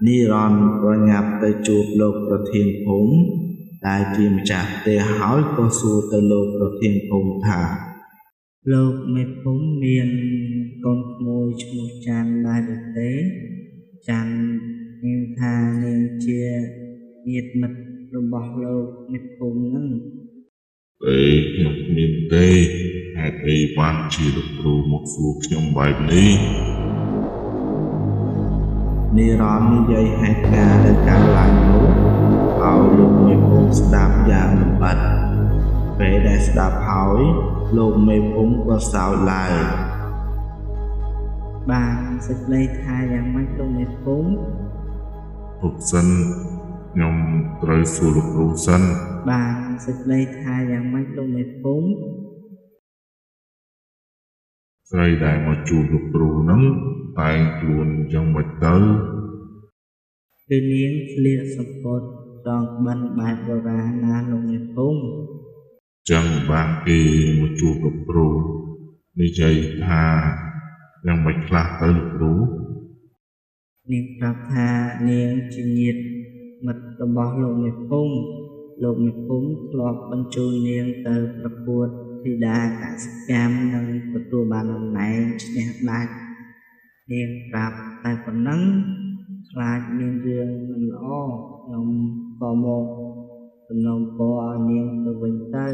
និរន្តរ៍ប្រញាប់ទៅជួបលោកប្រធានភូមិដែលជាម្ចាស់ផ្ទះហើយក៏សួរទៅលោកប្រធានភូមិថាលោកមេភូមិមានកូនក្មួយឈ្មោះច័ន្ទដែរឬទេច័ន្ទនាងថានាងជាញាតិមិត្តរបស់លោកមេភូមិហ្នឹងខ្ញុំមានទេហេតុអីបានជាលោកគ្រូមកសួរខ្ញុំបែបនេះនិរន្តរ៍និយាយហេតុការណ៍ដែលកើតឡើងនោះឲ្យលោកមេភូមិស្ដាប់យ៉ាងលម្អិតពេលដែលស្ដាប់ហើយលោកមេភូមិក៏សើចឡើងបានសេចក្តីថាយ៉ាងម៉េចលោកមេភូមិពុកសិនខ្ញុំត្រូវសួរលោកគ្រូសិនបានសេចក្តីថាយ៉ាងម៉េចលោកមេភូមិស្រីដែលមកជួបលោកគ្រូហ្នឹងតែងខ្លួនយ៉ាងម៉េចទៅគឺនាងស្លៀកសំពត់ចងបិណ្ឌបែបបុរាណណាលោកមេភូមិចឹងបានគេមកជួបលោកគ្រូនិយាយថាយ៉ាងម៉េចខ្លះទៅលោកគ្រូនាងប្រាប់ថានាងជាញាតិមិត្តរបស់លោកមេភូមិលោកមេភូមិធ្លាប់បញ្ជូននាងទៅប្រកួតធីតាកសិកម្មនិងទទួលបានតំណែងឈ្នះដាច់នាងប្រាប់តែប៉ុណ្ណឹងខ្លាចមានរឿងមិនល្អខ្ញុំក៏មកសំណូមពរឲ្យនាងទៅវិញទៅ